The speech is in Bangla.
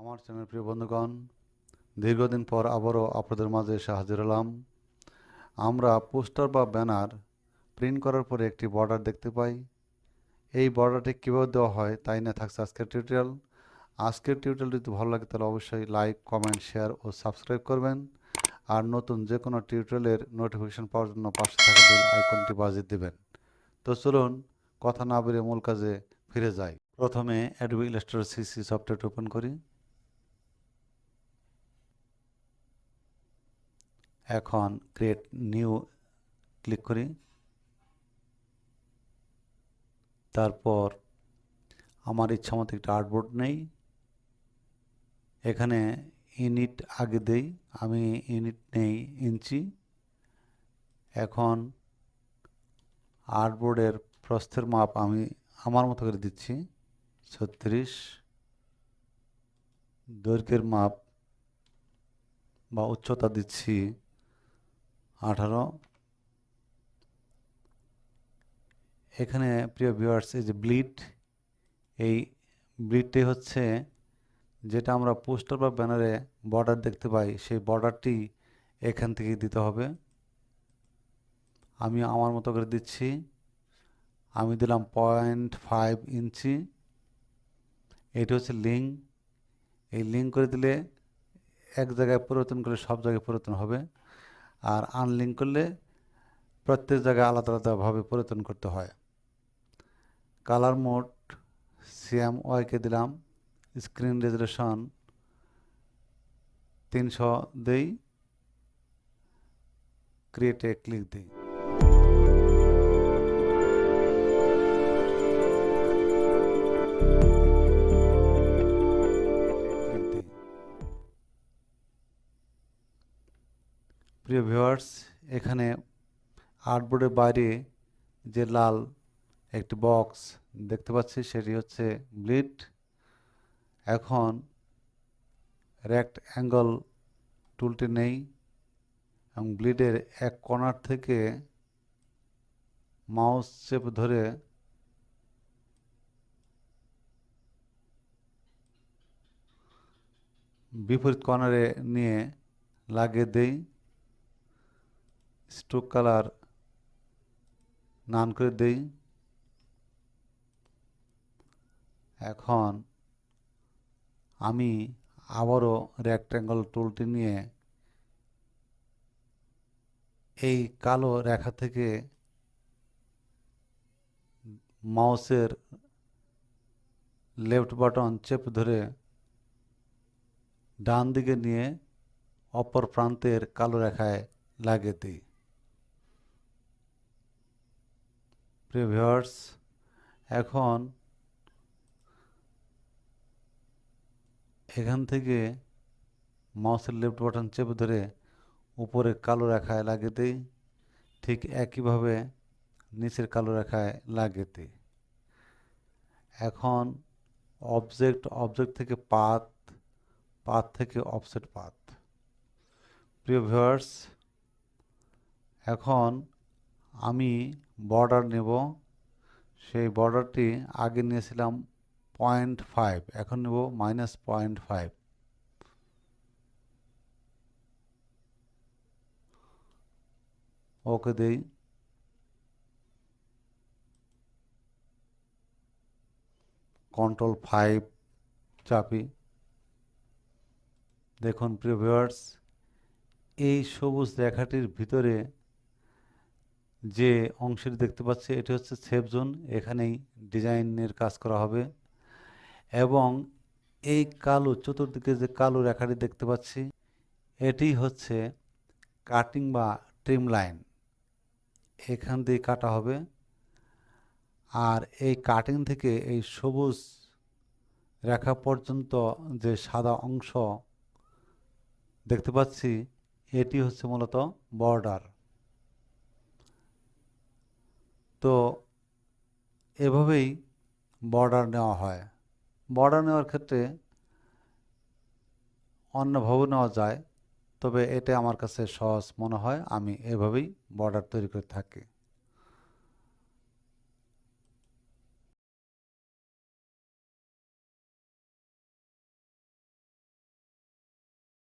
আমার চ্যানেল প্রিয় বন্ধুগণ, দীর্ঘদিন পর আবারও আপনাদের মাঝে এসে হাজির হলাম। আমরা পোস্টার বা ব্যানার প্রিন্ট করার পরে একটি বর্ডার দেখতে পাই। এই বর্ডারটি কীভাবে দেওয়া হয় তাই নিয়ে থাকছে আজকের টিউটোরিয়াল। আজকের টিউটোরিয়াল যদি ভালো লাগে তাহলে অবশ্যই লাইক, কমেন্ট, শেয়ার ও সাবস্ক্রাইব করবেন। আর নতুন যে কোনো টিউটোরিয়ালের নোটিফিকেশন পাওয়ার জন্য পাশে থাকা বেল আইকনটি বাজিয়ে দেবেন। তো চলুন কথা না বেরিয়ে মূল কাজে ফিরে যাই। প্রথমে adobe illustrator সিসি সফটওয়্যারটি ওপেন করি। এখন ক্রিয়েট নিউ ক্লিক করি। তারপর আমার ইচ্ছা মতো একটা আর্টবোর্ড নেই। এখানে ইউনিট আগে দেই, আমি ইউনিট নেই ইঞ্চি। এখন আর্টবোর্ডের প্রস্থের মাপ আমি আমার মতো করে দিচ্ছি 36, দৈর্ঘ্যের মাপ বা উচ্চতা দিচ্ছি 18। এখানে প্রিয় ভিউয়ার্স, এই যে এই ব্লিডটি হচ্ছে যেটা আমরা পোস্টার বা ব্যানারে বর্ডার দেখতে পাই, সেই বর্ডারটি এখান থেকে দিতে হবে। আমি আমার মতো করে দিচ্ছি। আমি দিলাম 0.5 ইঞ্চি। এটি হচ্ছে লিঙ্ক। এই লিঙ্ক করে দিলে এক জায়গায় পরিবর্তন করলে সব জায়গায় পরিবর্তন হবে, আর আনলিঙ্ক করলে প্রত্যেক জায়গায় আলাদা আলাদাভাবে পরিবর্তন করতে হয়। কালার মোড CMYকে দিলাম। স্ক্রিন রেজুলেশন 300 দেই। ক্রিয়েটে ক্লিক দিই। প্রিয় ভিউয়ার্স, এখানে আর্টবোর্ডের বাইরে যে লাল একটি বক্স দেখতে পাচ্ছি সেটি হচ্ছে ব্লিড। এখন রেক্টঅ্যাঙ্গল টুলটি নেই এবং ব্লিডের এক কর্নার থেকে মাউস চেপে ধরে বিপরীত কর্নারে নিয়ে লাগিয়ে দেই। স্ট্রোক কালার নান করে দেই। এখন আমি আবারও রেক্ট্যাঙ্গল টুলটি নিয়ে এই কালো রেখা থেকে মাউসের লেফট বাটন চেপে ধরে ডান দিকে নিয়ে অপর প্রান্তের কালো রেখায় লাগিয়ে দিই। প্রিয় ভিউয়ার্স, এখন এখান থেকে মাউসের লেফট বাটন চেপে ধরে উপরে কালো রেখায় লাগিয়ে দিই। ঠিক একইভাবে নিচের কালো রেখায় লাগিয়ে দিই। এখন অবজেক্ট থেকে পাথ থেকে অফসেট পাথ। প্রিয় ভিউয়ার্স, এখন আমি বর্ডার নেব। সেই বর্ডারটি আগে নিয়েছিলাম 0.5, এখন নেব -0.5। ওকে দেই। Ctrl+5 চাপি। দেখুন প্রিয় ভিউয়ার্স, এই সবুজ রেখাটির ভিতরে যে অংশটি দেখতে পাচ্ছি এটি হচ্ছে সেভ জোন। এখানেই ডিজাইনের কাজ করা হবে। এবং এই কালো চতুর্দিকে যে কালো রেখাটি দেখতে পাচ্ছি এটি হচ্ছে কাটিং বা ট্রিম লাইন। এখান দিয়ে কাটা হবে। আর এই কাটিং থেকে এই সবুজ রেখা পর্যন্ত যে সাদা অংশ দেখতে পাচ্ছি এটি হচ্ছে মূলত বর্ডার। তো এভাবেই বর্ডার নেওয়া হয়। বর্ডার নেওয়ার ক্ষেত্রে অন্যভাবে নেওয়া যায়, তবে এটা আমার কাছে সহজ মনে হয়, আমি এভাবেই বর্ডার তৈরি করে থাকি।